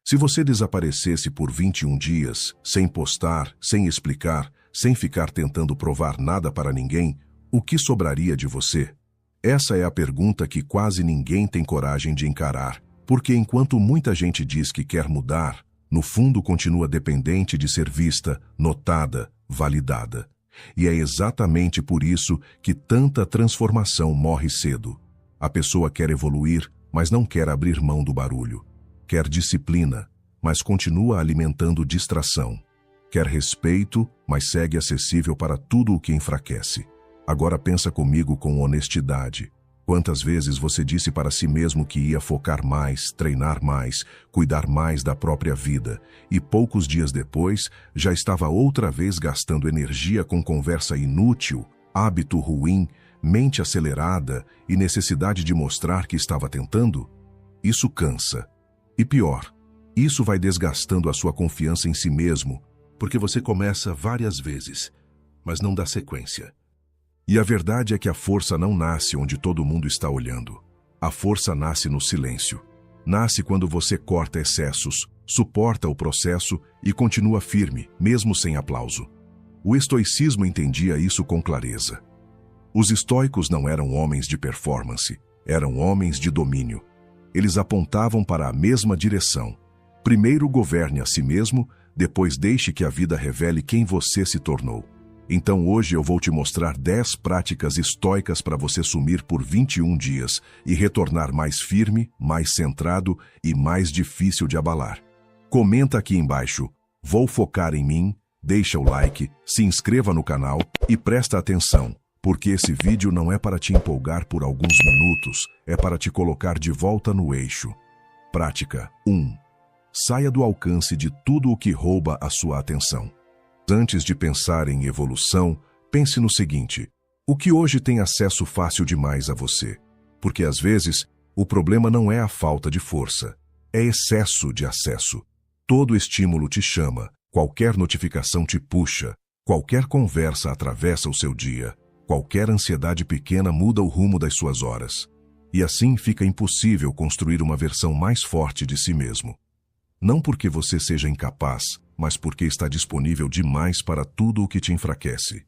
Se você desaparecesse por 21 dias, sem postar, sem explicar, sem ficar tentando provar nada para ninguém, o que sobraria de você? Essa é a pergunta que quase ninguém tem coragem de encarar, porque enquanto muita gente diz que quer mudar, no fundo continua dependente de ser vista, notada, validada. E é exatamente por isso que tanta transformação morre cedo. A pessoa quer evoluir, mas não quer abrir mão do barulho. Quer disciplina, mas continua alimentando distração. Quer respeito, mas segue acessível para tudo o que enfraquece. Agora pensa comigo com honestidade. Quantas vezes você disse para si mesmo que ia focar mais, treinar mais, cuidar mais da própria vida, e poucos dias depois já estava outra vez gastando energia com conversa inútil, hábito ruim, mente acelerada e necessidade de mostrar que estava tentando? Isso cansa. E pior, isso vai desgastando a sua confiança em si mesmo, porque você começa várias vezes, mas não dá sequência. E a verdade é que a força não nasce onde todo mundo está olhando. A força nasce no silêncio. Nasce quando você corta excessos, suporta o processo e continua firme, mesmo sem aplauso. O estoicismo entendia isso com clareza. Os estoicos não eram homens de performance, eram homens de domínio. Eles apontavam para a mesma direção. Primeiro governe a si mesmo, depois deixe que a vida revele quem você se tornou. Então hoje eu vou te mostrar 10 práticas estoicas para você sumir por 21 dias e retornar mais firme, mais centrado e mais difícil de abalar. Comenta aqui embaixo, vou focar em mim, deixa o like, se inscreva no canal e presta atenção, porque esse vídeo não é para te empolgar por alguns minutos, é para te colocar de volta no eixo. Prática 1. Saia do alcance de tudo o que rouba a sua atenção. Antes de pensar em evolução, pense no seguinte: o que hoje tem acesso fácil demais a você? Porque às vezes, o problema não é a falta de força, é excesso de acesso. Todo estímulo te chama, qualquer notificação te puxa, qualquer conversa atravessa o seu dia, qualquer ansiedade pequena muda o rumo das suas horas. E assim fica impossível construir uma versão mais forte de si mesmo. Não porque você seja incapaz, mas porque está disponível demais para tudo o que te enfraquece.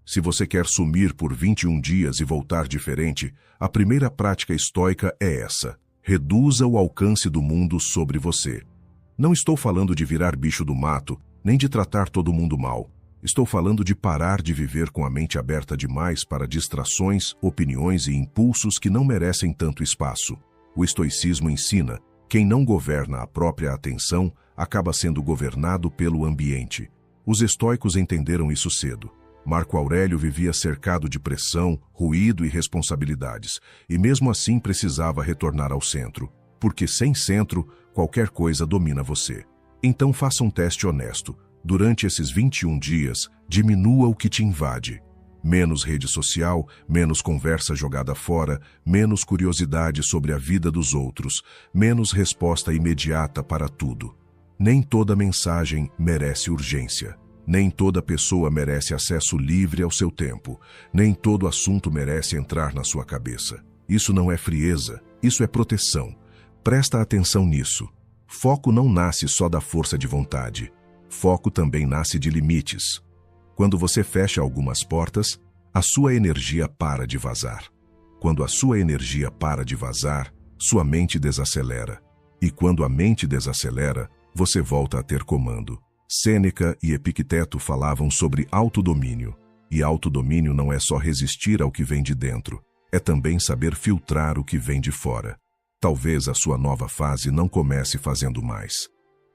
Se você quer sumir por 21 dias e voltar diferente, a primeira prática estoica é essa: reduza o alcance do mundo sobre você. Não estou falando de virar bicho do mato, nem de tratar todo mundo mal. Estou falando de parar de viver com a mente aberta demais para distrações, opiniões e impulsos que não merecem tanto espaço. O estoicismo ensina: quem não governa a própria atenção acaba sendo governado pelo ambiente. Os estoicos entenderam isso cedo. Marco Aurélio vivia cercado de pressão, ruído e responsabilidades, e mesmo assim precisava retornar ao centro, porque sem centro, qualquer coisa domina você. Então faça um teste honesto. Durante esses 21 dias, diminua o que te invade. Menos rede social, menos conversa jogada fora, menos curiosidade sobre a vida dos outros, menos resposta imediata para tudo. Nem toda mensagem merece urgência. Nem toda pessoa merece acesso livre ao seu tempo. Nem todo assunto merece entrar na sua cabeça. Isso não é frieza, isso é proteção. Presta atenção nisso. Foco não nasce só da força de vontade. Foco também nasce de limites. Quando você fecha algumas portas, a sua energia para de vazar. Quando a sua energia para de vazar, sua mente desacelera. E quando a mente desacelera, você volta a ter comando. Sêneca e Epicteto falavam sobre autodomínio. E autodomínio não é só resistir ao que vem de dentro, é também saber filtrar o que vem de fora. Talvez a sua nova fase não comece fazendo mais.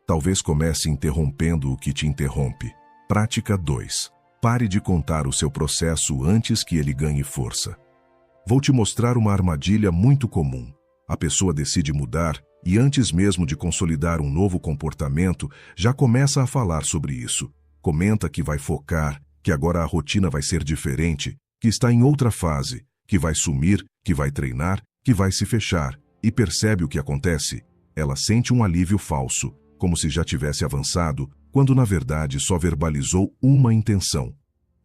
Talvez comece interrompendo o que te interrompe. Prática 2. Pare de contar o seu processo antes que ele ganhe força. Vou te mostrar uma armadilha muito comum. A pessoa decide mudar e antes mesmo de consolidar um novo comportamento, já começa a falar sobre isso. Comenta que vai focar, que agora a rotina vai ser diferente, que está em outra fase, que vai sumir, que vai treinar, que vai se fechar. E percebe o que acontece? Ela sente um alívio falso, como se já tivesse avançado, quando na verdade só verbalizou uma intenção.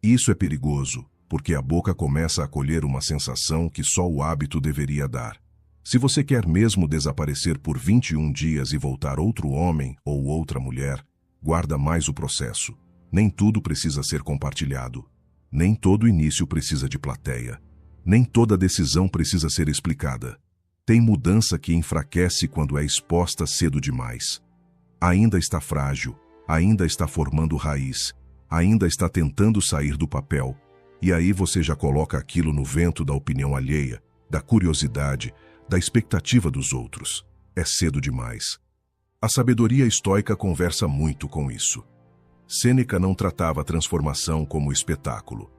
Isso é perigoso, porque a boca começa a colher uma sensação que só o hábito deveria dar. Se você quer mesmo desaparecer por 21 dias e voltar outro homem ou outra mulher, guarda mais o processo. Nem tudo precisa ser compartilhado. Nem todo início precisa de plateia. Nem toda decisão precisa ser explicada. Tem mudança que enfraquece quando é exposta cedo demais. Ainda está frágil, ainda está formando raiz, ainda está tentando sair do papel, e aí você já coloca aquilo no vento da opinião alheia, da curiosidade, da expectativa dos outros. É cedo demais. A sabedoria estoica conversa muito com isso. Sêneca não tratava a transformação como espetáculo.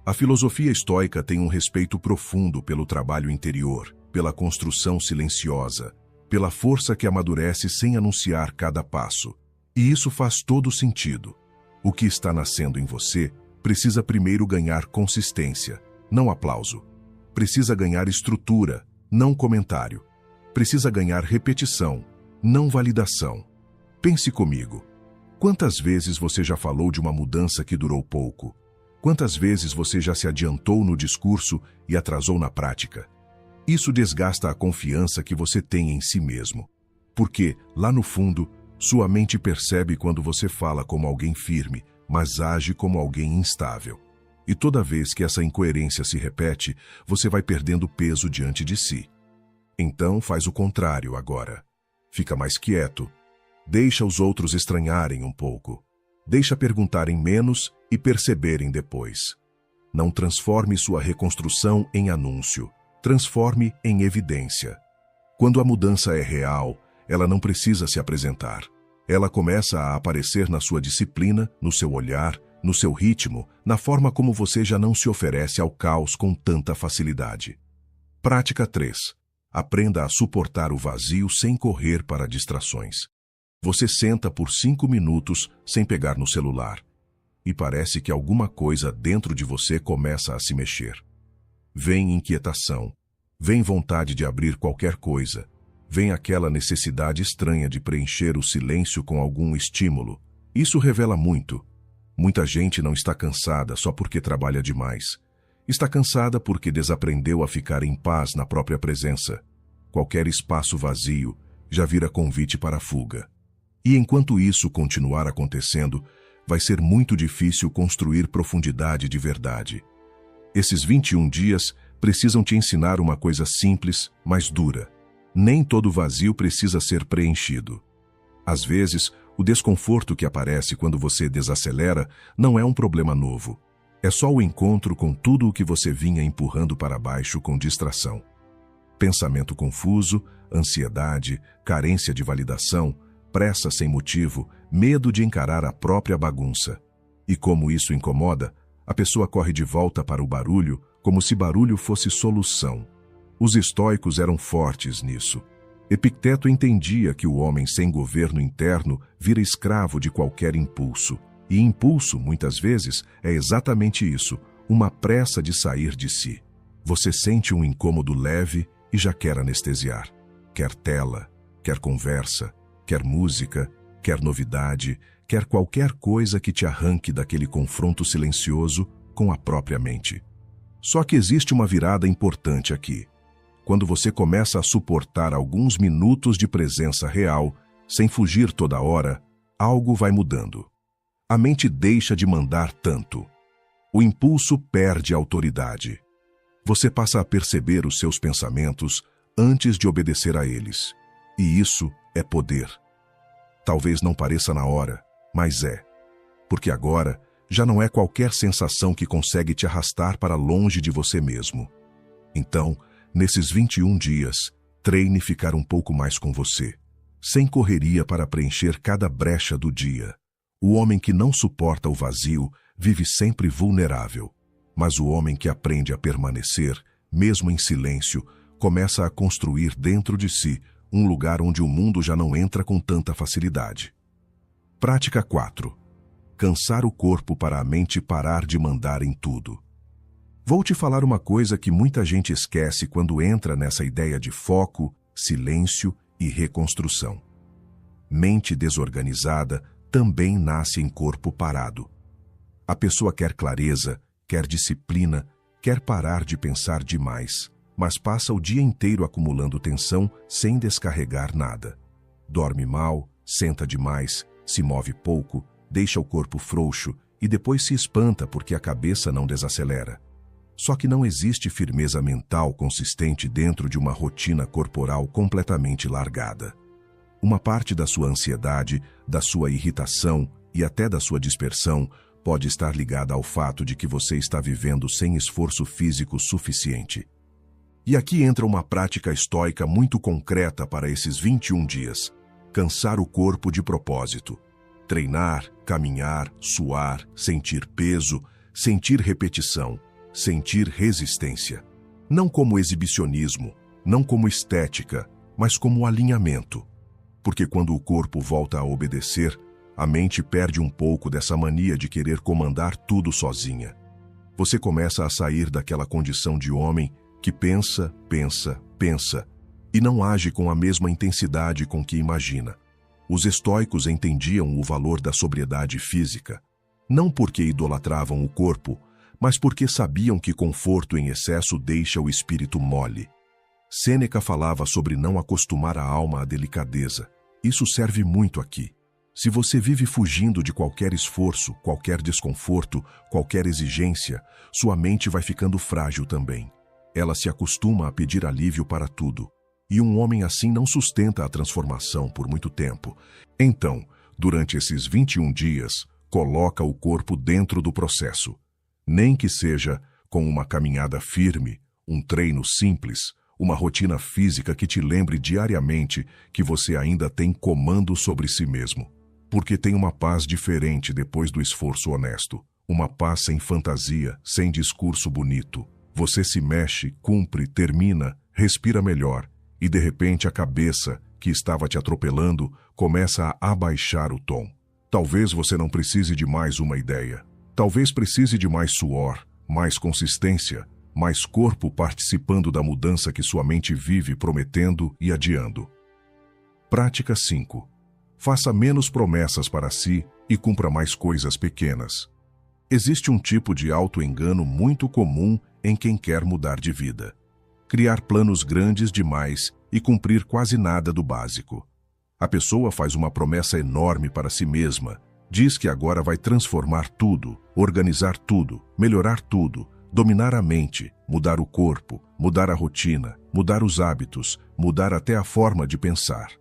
A filosofia estoica tem um respeito profundo pelo trabalho interior, pela construção silenciosa, pela força que amadurece sem anunciar cada passo. E isso faz todo sentido. O que está nascendo em você precisa primeiro ganhar consistência, não aplauso. Precisa ganhar estrutura, não comentário. Precisa ganhar repetição, não validação. Pense comigo. Quantas vezes você já falou de uma mudança que durou pouco? Quantas vezes você já se adiantou no discurso e atrasou na prática? Isso desgasta a confiança que você tem em si mesmo. Porque, lá no fundo, sua mente percebe quando você fala como alguém firme, mas age como alguém instável. E toda vez que essa incoerência se repete, você vai perdendo peso diante de si. Então faz o contrário agora. Fica mais quieto. Deixa os outros estranharem um pouco. Deixa perguntarem menos e perceberem depois. Não transforme sua reconstrução em anúncio. Transforme em evidência. Quando a mudança é real, ela não precisa se apresentar. Ela começa a aparecer na sua disciplina, no seu olhar, no seu ritmo, na forma como você já não se oferece ao caos com tanta facilidade. Prática 3. Aprenda a suportar o vazio sem correr para distrações. Você senta por 5 minutos sem pegar no celular. E parece que alguma coisa dentro de você começa a se mexer. Vem inquietação. Vem vontade de abrir qualquer coisa. Vem aquela necessidade estranha de preencher o silêncio com algum estímulo. Isso revela muito. Muita gente não está cansada só porque trabalha demais. Está cansada porque desaprendeu a ficar em paz na própria presença. Qualquer espaço vazio já vira convite para a fuga. E enquanto isso continuar acontecendo, vai ser muito difícil construir profundidade de verdade. Esses 21 dias precisam te ensinar uma coisa simples, mas dura. Nem todo vazio precisa ser preenchido. Às vezes, o desconforto que aparece quando você desacelera não é um problema novo. É só o encontro com tudo o que você vinha empurrando para baixo com distração. Pensamento confuso, ansiedade, carência de validação, pressa sem motivo, medo de encarar a própria bagunça. E como isso incomoda, a pessoa corre de volta para o barulho como se barulho fosse solução. Os estoicos eram fortes nisso. Epicteto entendia que o homem sem governo interno vira escravo de qualquer impulso. E impulso, muitas vezes, é exatamente isso, uma pressa de sair de si. Você sente um incômodo leve e já quer anestesiar. Quer tela, quer conversa, quer música, quer novidade, quer qualquer coisa que te arranque daquele confronto silencioso com a própria mente. Só que existe uma virada importante aqui. Quando você começa a suportar alguns minutos de presença real, sem fugir toda hora, algo vai mudando. A mente deixa de mandar tanto. O impulso perde a autoridade. Você passa a perceber os seus pensamentos antes de obedecer a eles. E isso é poder. Talvez não pareça na hora, mas é. Porque agora já não é qualquer sensação que consegue te arrastar para longe de você mesmo. Então, nesses 21 dias, treine ficar um pouco mais com você, sem correria para preencher cada brecha do dia. O homem que não suporta o vazio vive sempre vulnerável, mas o homem que aprende a permanecer, mesmo em silêncio, começa a construir dentro de si um lugar onde o mundo já não entra com tanta facilidade. Prática 4. Cansar o corpo para a mente parar de mandar em tudo. Vou te falar uma coisa que muita gente esquece quando entra nessa ideia de foco, silêncio e reconstrução. Mente desorganizada também nasce em corpo parado. A pessoa quer clareza, quer disciplina, quer parar de pensar demais, mas passa o dia inteiro acumulando tensão sem descarregar nada. Dorme mal, senta demais, se move pouco, deixa o corpo frouxo e depois se espanta porque a cabeça não desacelera. Só que não existe firmeza mental consistente dentro de uma rotina corporal completamente largada. Uma parte da sua ansiedade, da sua irritação e até da sua dispersão pode estar ligada ao fato de que você está vivendo sem esforço físico suficiente. E aqui entra uma prática estoica muito concreta para esses 21 dias: cansar o corpo de propósito. Treinar, caminhar, suar, sentir peso, sentir repetição, sentir resistência. Não como exibicionismo, não como estética, mas como alinhamento. Porque quando o corpo volta a obedecer, a mente perde um pouco dessa mania de querer comandar tudo sozinha. Você começa a sair daquela condição de homem que pensa, pensa, pensa, e não age com a mesma intensidade com que imagina. Os estoicos entendiam o valor da sobriedade física, não porque idolatravam o corpo, mas porque sabiam que conforto em excesso deixa o espírito mole. Sêneca falava sobre não acostumar a alma à delicadeza. Isso serve muito aqui. Se você vive fugindo de qualquer esforço, qualquer desconforto, qualquer exigência, sua mente vai ficando frágil também. Ela se acostuma a pedir alívio para tudo. E um homem assim não sustenta a transformação por muito tempo. Então, durante esses 21 dias, coloca o corpo dentro do processo. Nem que seja com uma caminhada firme, um treino simples, uma rotina física que te lembre diariamente que você ainda tem comando sobre si mesmo. Porque tem uma paz diferente depois do esforço honesto. Uma paz sem fantasia, sem discurso bonito. Você se mexe, cumpre, termina, respira melhor. E de repente a cabeça, que estava te atropelando, começa a abaixar o tom. Talvez você não precise de mais uma ideia. Talvez precise de mais suor, mais consistência, mais corpo participando da mudança que sua mente vive prometendo e adiando. Prática 5. Faça menos promessas para si e cumpra mais coisas pequenas. Existe um tipo de auto-engano muito comum em quem quer mudar de vida. Criar planos grandes demais e cumprir quase nada do básico. A pessoa faz uma promessa enorme para si mesma, diz que agora vai transformar tudo, organizar tudo, melhorar tudo, dominar a mente, mudar o corpo, mudar a rotina, mudar os hábitos, mudar até a forma de pensar.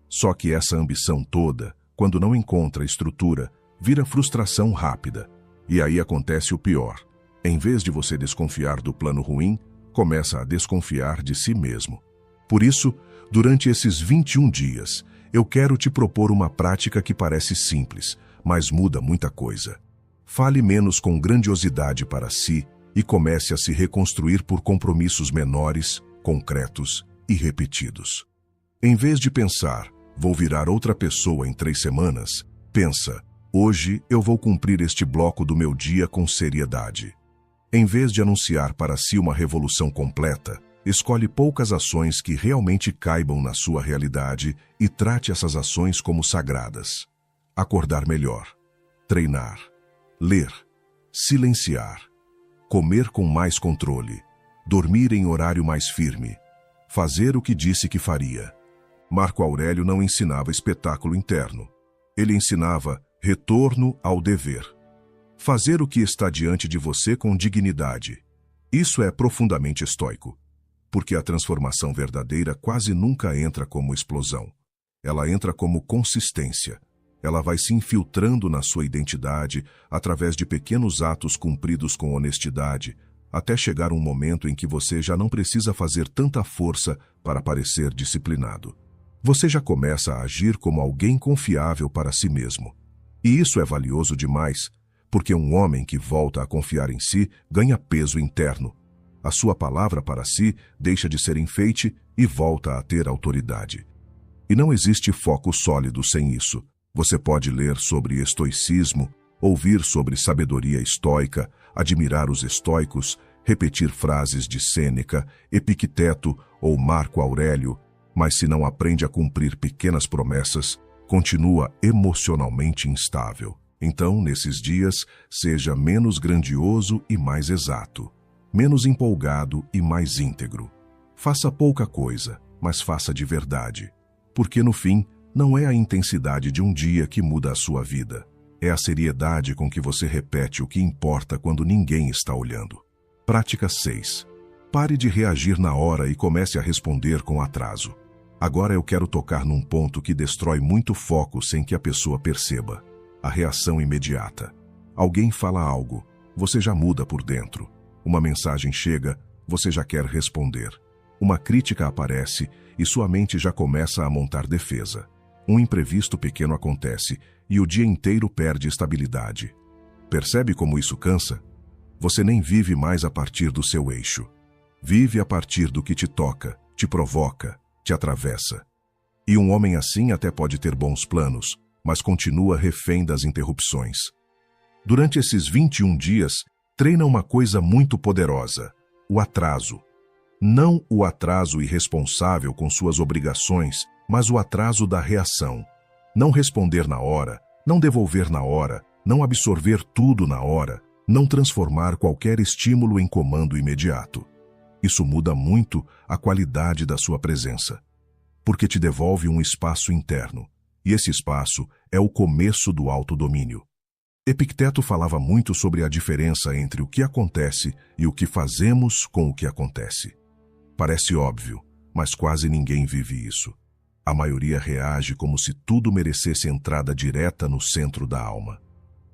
Só que essa ambição toda, quando não encontra estrutura, vira frustração rápida. E aí acontece o pior. Em vez de você desconfiar do plano ruim, começa a desconfiar de si mesmo. Por isso, durante esses 21 dias, eu quero te propor uma prática que parece simples, mas muda muita coisa. Fale menos com grandiosidade para si e comece a se reconstruir por compromissos menores, concretos e repetidos. Em vez de pensar, vou virar outra pessoa em 3 semanas, pensa, hoje eu vou cumprir este bloco do meu dia com seriedade. Em vez de anunciar para si uma revolução completa, escolhe poucas ações que realmente caibam na sua realidade e trate essas ações como sagradas. Acordar melhor, treinar, ler, silenciar, comer com mais controle, dormir em horário mais firme, fazer o que disse que faria. Marco Aurélio não ensinava espetáculo interno. Ele ensinava retorno ao dever. Fazer o que está diante de você com dignidade. Isso é profundamente estoico, porque a transformação verdadeira quase nunca entra como explosão. Ela entra como consistência. Ela vai se infiltrando na sua identidade através de pequenos atos cumpridos com honestidade, até chegar um momento em que você já não precisa fazer tanta força para parecer disciplinado. Você já começa a agir como alguém confiável para si mesmo. E isso é valioso demais, porque um homem que volta a confiar em si ganha peso interno. A sua palavra para si deixa de ser enfeite e volta a ter autoridade. E não existe foco sólido sem isso. Você pode ler sobre estoicismo, ouvir sobre sabedoria estoica, admirar os estoicos, repetir frases de Sêneca, Epicteto ou Marco Aurélio, mas se não aprende a cumprir pequenas promessas, continua emocionalmente instável. Então, nesses dias, seja menos grandioso e mais exato. menos empolgado e mais íntegro. Faça pouca coisa, mas faça de verdade. Porque no fim, não é a intensidade de um dia que muda a sua vida. É a seriedade com que você repete o que importa quando ninguém está olhando. Prática 6. Pare de reagir na hora e comece a responder com atraso. Agora eu quero tocar num ponto que destrói muito foco sem que a pessoa perceba. A reação imediata. Alguém fala algo, você já muda por dentro. Uma mensagem chega, você já quer responder. Uma crítica aparece e sua mente já começa a montar defesa. Um imprevisto pequeno acontece e o dia inteiro perde estabilidade. Percebe como isso cansa? Você nem vive mais a partir do seu eixo. Vive a partir do que te toca, te provoca, te atravessa. E um homem assim até pode ter bons planos, mas continua refém das interrupções. Durante esses 21 dias, treina uma coisa muito poderosa: o atraso. Não o atraso irresponsável com suas obrigações, mas o atraso da reação. Não responder na hora, não devolver na hora, não absorver tudo na hora, não transformar qualquer estímulo em comando imediato. Isso muda muito a qualidade da sua presença, porque te devolve um espaço interno, e esse espaço é o começo do autodomínio. Epicteto falava muito sobre a diferença entre o que acontece e o que fazemos com o que acontece. Parece óbvio, mas quase ninguém vive isso. A maioria reage como se tudo merecesse entrada direta no centro da alma.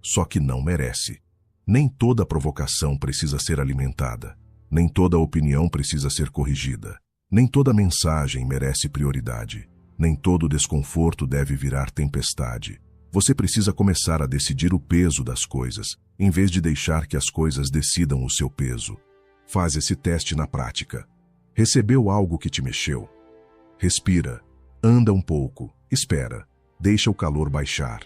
Só que não merece. Nem toda provocação precisa ser alimentada. Nem toda opinião precisa ser corrigida. Nem toda mensagem merece prioridade. Nem todo desconforto deve virar tempestade. Você precisa começar a decidir o peso das coisas, em vez de deixar que as coisas decidam o seu peso. Faz esse teste na prática. Recebeu algo que te mexeu? Respira, anda um pouco, espera, deixa o calor baixar.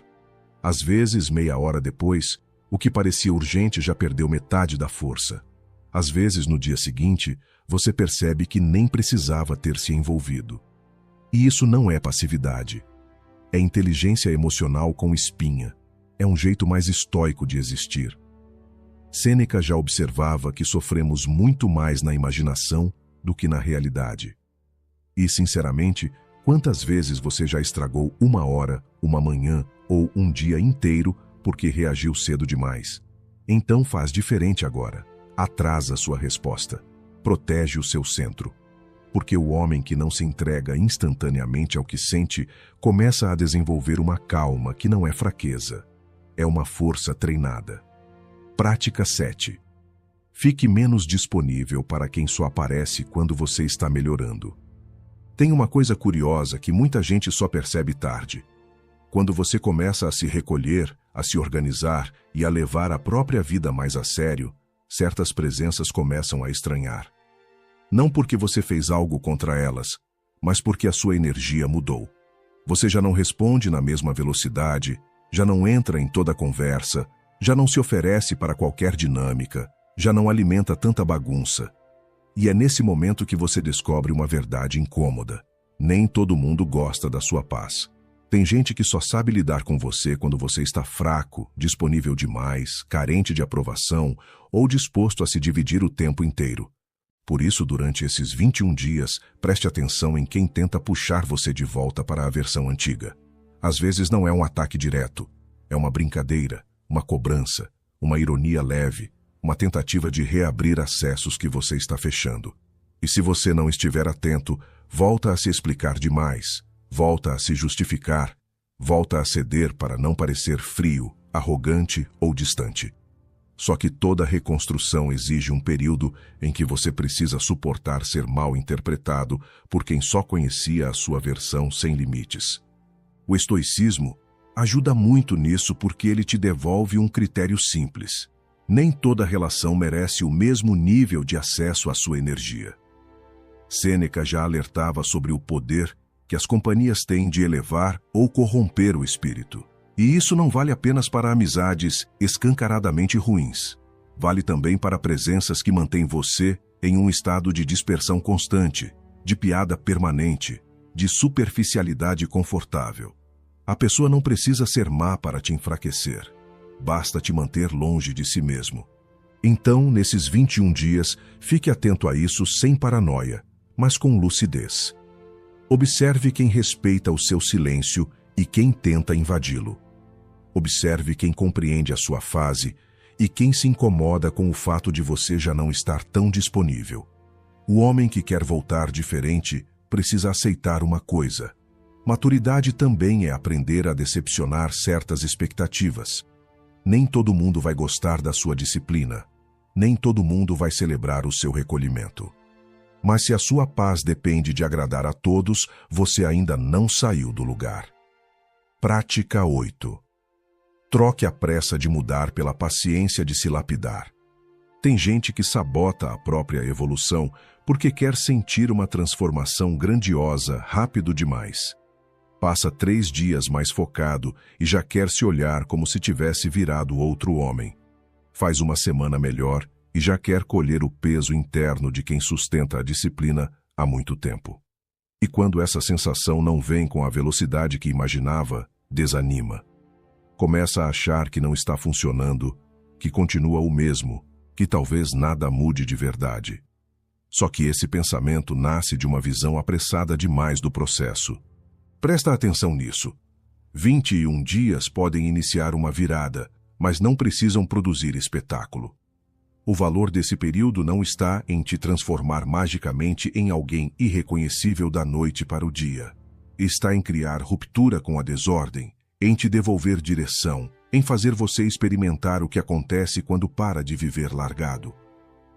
Às vezes, meia hora depois, o que parecia urgente já perdeu metade da força. Às vezes, no dia seguinte, você percebe que nem precisava ter se envolvido. E isso não é passividade. É inteligência emocional com espinha. É um jeito mais estoico de existir. Sêneca já observava que sofremos muito mais na imaginação do que na realidade. E, sinceramente, quantas vezes você já estragou uma hora, uma manhã ou um dia inteiro porque reagiu cedo demais? Então faz diferente agora. Atrasa sua resposta. Protege o seu centro. Porque o homem que não se entrega instantaneamente ao que sente começa a desenvolver uma calma que não é fraqueza. É uma força treinada. Prática 7. Fique menos disponível para quem só aparece quando você está melhorando. Tem uma coisa curiosa que muita gente só percebe tarde. Quando você começa a se recolher, a se organizar e a levar a própria vida mais a sério, certas presenças começam a estranhar. Não porque você fez algo contra elas, mas porque a sua energia mudou. Você já não responde na mesma velocidade, já não entra em toda a conversa, já não se oferece para qualquer dinâmica, já não alimenta tanta bagunça. E é nesse momento que você descobre uma verdade incômoda. Nem todo mundo gosta da sua paz. Tem gente que só sabe lidar com você quando você está fraco, disponível demais, carente de aprovação ou disposto a se dividir o tempo inteiro. Por isso, durante esses 21 dias, preste atenção em quem tenta puxar você de volta para a versão antiga. Às vezes não é um ataque direto, é uma brincadeira, uma cobrança, uma ironia leve, uma tentativa de reabrir acessos que você está fechando. E se você não estiver atento, volta a se explicar demais, volta a se justificar, volta a ceder para não parecer frio, arrogante ou distante. Só que toda reconstrução exige um período em que você precisa suportar ser mal interpretado por quem só conhecia a sua versão sem limites. O estoicismo ajuda muito nisso porque ele te devolve um critério simples. Nem toda relação merece o mesmo nível de acesso à sua energia. Sêneca já alertava sobre o poder que as companhias têm de elevar ou corromper o espírito. E isso não vale apenas para amizades escancaradamente ruins. Vale também para presenças que mantêm você em um estado de dispersão constante, de piada permanente, de superficialidade confortável. A pessoa não precisa ser má para te enfraquecer. Basta te manter longe de si mesmo. Então, nesses 21 dias, fique atento a isso sem paranoia, mas com lucidez. Observe quem respeita o seu silêncio e quem tenta invadi-lo. Observe quem compreende a sua fase e quem se incomoda com o fato de você já não estar tão disponível. O homem que quer voltar diferente precisa aceitar uma coisa. Maturidade também é aprender a decepcionar certas expectativas. Nem todo mundo vai gostar da sua disciplina. Nem todo mundo vai celebrar o seu recolhimento. Mas se a sua paz depende de agradar a todos, você ainda não saiu do lugar. Prática 8. Troque a pressa de mudar pela paciência de se lapidar. Tem gente que sabota a própria evolução porque quer sentir uma transformação grandiosa rápido demais. Passa 3 dias mais focado e já quer se olhar como se tivesse virado outro homem. Faz uma semana melhor e já quer colher o peso interno de quem sustenta a disciplina há muito tempo. E quando essa sensação não vem com a velocidade que imaginava, desanima. Começa a achar que não está funcionando, que continua o mesmo, que talvez nada mude de verdade. Só que esse pensamento nasce de uma visão apressada demais do processo. Presta atenção nisso. 21 dias podem iniciar uma virada, mas não precisam produzir espetáculo. O valor desse período não está em te transformar magicamente em alguém irreconhecível da noite para o dia. Está em criar ruptura com a desordem, em te devolver direção, em fazer você experimentar o que acontece quando para de viver largado.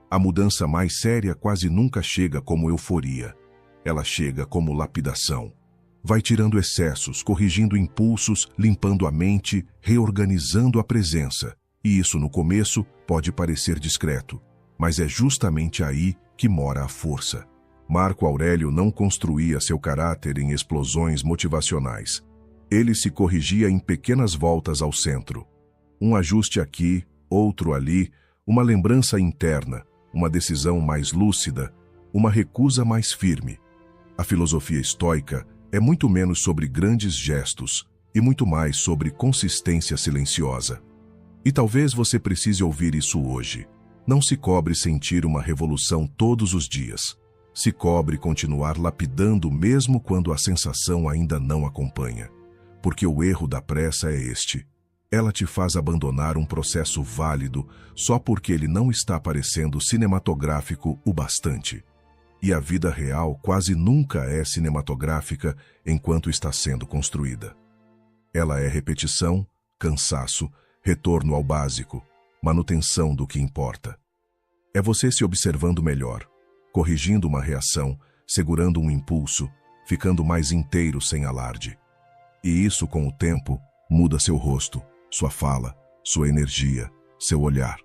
A mudança mais séria quase nunca chega como euforia. Ela chega como lapidação. Vai tirando excessos, corrigindo impulsos, limpando a mente, reorganizando a presença. E isso no começo pode parecer discreto, mas é justamente aí que mora a força. Marco Aurélio não construía seu caráter em explosões motivacionais. Ele se corrigia em pequenas voltas ao centro. Um ajuste aqui, outro ali, uma lembrança interna, uma decisão mais lúcida, uma recusa mais firme. A filosofia estoica é muito menos sobre grandes gestos e muito mais sobre consistência silenciosa. E talvez você precise ouvir isso hoje. Não se cobre sentir uma revolução todos os dias. Se cobre continuar lapidando mesmo quando a sensação ainda não acompanha. Porque o erro da pressa é este. Ela te faz abandonar um processo válido só porque ele não está parecendo cinematográfico o bastante. E a vida real quase nunca é cinematográfica enquanto está sendo construída. Ela é repetição, cansaço, retorno ao básico, manutenção do que importa. É você se observando melhor, corrigindo uma reação, segurando um impulso, ficando mais inteiro sem alarde. E isso, com o tempo, muda seu rosto, sua fala, sua energia, seu olhar.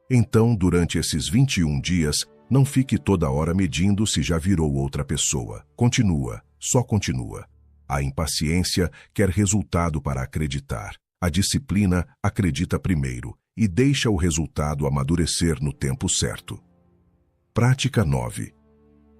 Então, durante esses 21 dias, não fique toda hora medindo se já virou outra pessoa. Continua, só continua. A impaciência quer resultado para acreditar. A disciplina acredita primeiro e deixa o resultado amadurecer no tempo certo. Prática 9.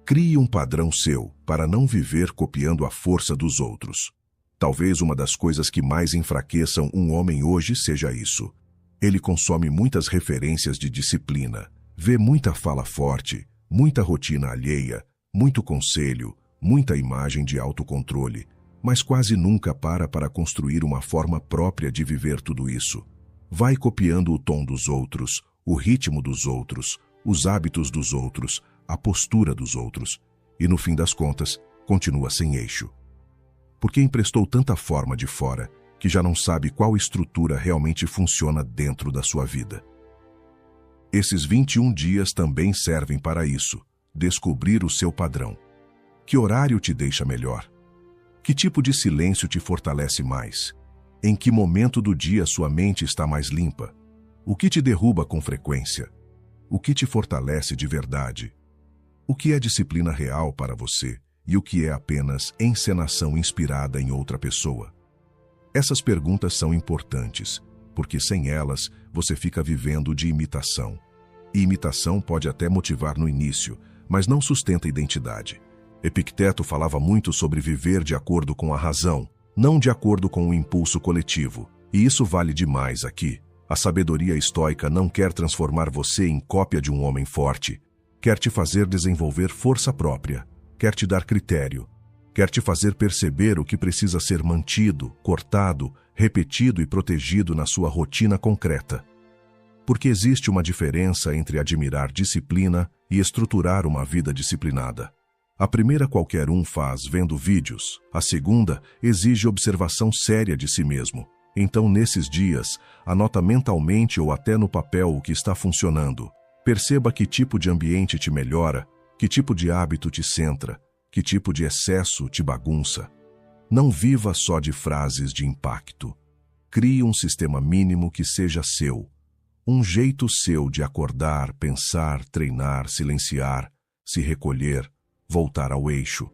Crie um padrão seu para não viver copiando a força dos outros. Talvez uma das coisas que mais enfraqueçam um homem hoje seja isso. Ele consome muitas referências de disciplina, vê muita fala forte, muita rotina alheia, muito conselho, muita imagem de autocontrole, mas quase nunca para construir uma forma própria de viver tudo isso. Vai copiando o tom dos outros, o ritmo dos outros, os hábitos dos outros, a postura dos outros, e no fim das contas, continua sem eixo. Porque emprestou tanta forma de fora que já não sabe qual estrutura realmente funciona dentro da sua vida. Esses 21 dias também servem para isso, descobrir o seu padrão. Que horário te deixa melhor? Que tipo de silêncio te fortalece mais? Em que momento do dia sua mente está mais limpa? O que te derruba com frequência? O que te fortalece de verdade? O que é disciplina real para você? E o que é apenas encenação inspirada em outra pessoa? Essas perguntas são importantes, porque sem elas você fica vivendo de imitação. E imitação pode até motivar no início, mas não sustenta identidade. Epicteto falava muito sobre viver de acordo com a razão, não de acordo com o impulso coletivo. E isso vale demais aqui. A sabedoria estoica não quer transformar você em cópia de um homem forte. Quer te fazer desenvolver força própria. Quer te dar critério. Quer te fazer perceber o que precisa ser mantido, cortado, repetido e protegido na sua rotina concreta. Porque existe uma diferença entre admirar disciplina e estruturar uma vida disciplinada. A primeira qualquer um faz vendo vídeos, a segunda exige observação séria de si mesmo. Então, nesses dias, anota mentalmente ou até no papel o que está funcionando. Perceba que tipo de ambiente te melhora, que tipo de hábito te centra, que tipo de excesso te bagunça. Não viva só de frases de impacto. Crie um sistema mínimo que seja seu. Um jeito seu de acordar, pensar, treinar, silenciar, se recolher, voltar ao eixo.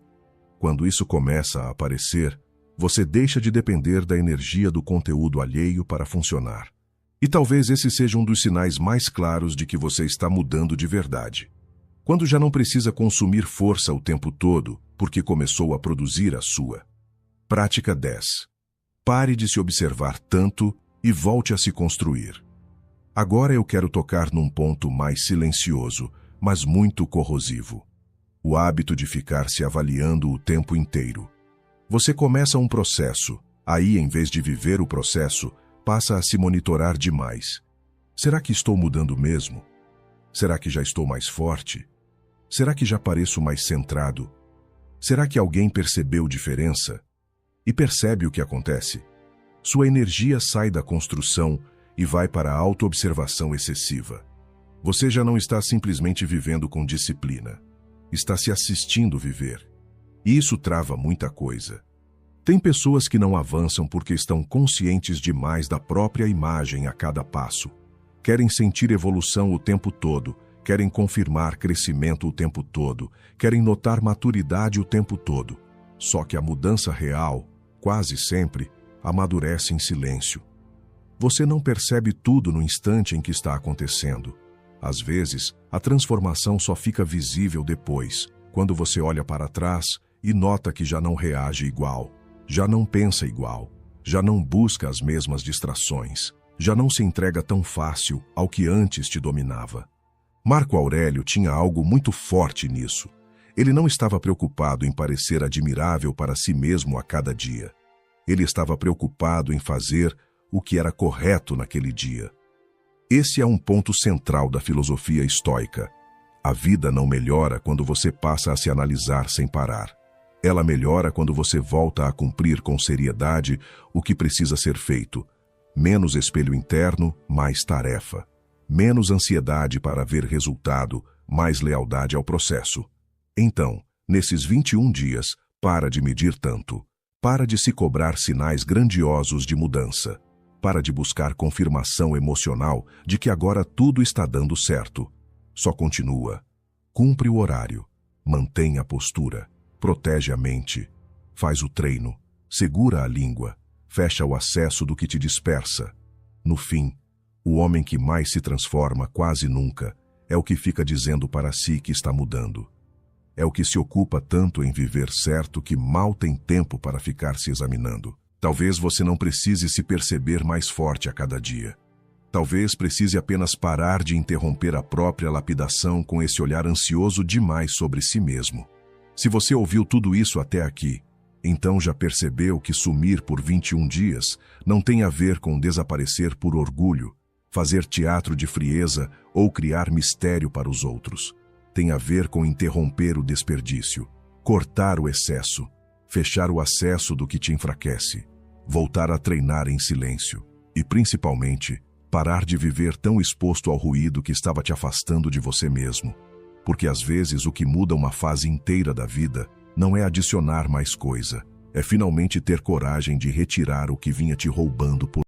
Quando isso começa a aparecer, você deixa de depender da energia do conteúdo alheio para funcionar. E talvez esse seja um dos sinais mais claros de que você está mudando de verdade. Quando já não precisa consumir força o tempo todo, porque começou a produzir a sua. Prática 10. Pare de se observar tanto e volte a se construir. Agora eu quero tocar num ponto mais silencioso, mas muito corrosivo. O hábito de ficar se avaliando o tempo inteiro. Você começa um processo, aí em vez de viver o processo, passa a se monitorar demais. Será que estou mudando mesmo? Será que já estou mais forte? Será que já pareço mais centrado? Será que alguém percebeu diferença? E percebe o que acontece? Sua energia sai da construção e vai para a autoobservação excessiva. Você já não está simplesmente vivendo com disciplina. Está se assistindo viver. E isso trava muita coisa. Tem pessoas que não avançam porque estão conscientes demais da própria imagem a cada passo. Querem sentir evolução o tempo todo, querem confirmar crescimento o tempo todo, querem notar maturidade o tempo todo. Só que a mudança real, quase sempre, amadurece em silêncio. Você não percebe tudo no instante em que está acontecendo. Às vezes, a transformação só fica visível depois, quando você olha para trás e nota que já não reage igual, já não pensa igual, já não busca as mesmas distrações, já não se entrega tão fácil ao que antes te dominava. Marco Aurélio tinha algo muito forte nisso. Ele não estava preocupado em parecer admirável para si mesmo a cada dia. Ele estava preocupado em fazer o que era correto naquele dia. Esse é um ponto central da filosofia estoica. A vida não melhora quando você passa a se analisar sem parar. Ela melhora quando você volta a cumprir com seriedade o que precisa ser feito. Menos espelho interno, mais tarefa. Menos ansiedade para ver resultado, mais lealdade ao processo. Então, nesses 21 dias, para de medir tanto. Para de se cobrar sinais grandiosos de mudança. Para de buscar confirmação emocional de que agora tudo está dando certo. Só continua. Cumpre o horário. Mantém a postura. Protege a mente. Faz o treino. Segura a língua. Fecha o acesso do que te dispersa. No fim, o homem que mais se transforma quase nunca é o que fica dizendo para si que está mudando. É o que se ocupa tanto em viver certo que mal tem tempo para ficar se examinando. Talvez você não precise se perceber mais forte a cada dia. Talvez precise apenas parar de interromper a própria lapidação com esse olhar ansioso demais sobre si mesmo. Se você ouviu tudo isso até aqui, então já percebeu que sumir por 21 dias não tem a ver com desaparecer por orgulho, fazer teatro de frieza ou criar mistério para os outros. Tem a ver com interromper o desperdício, cortar o excesso, fechar o acesso do que te enfraquece, voltar a treinar em silêncio e, principalmente, parar de viver tão exposto ao ruído que estava te afastando de você mesmo. Porque às vezes o que muda uma fase inteira da vida não é adicionar mais coisa, é finalmente ter coragem de retirar o que vinha te roubando por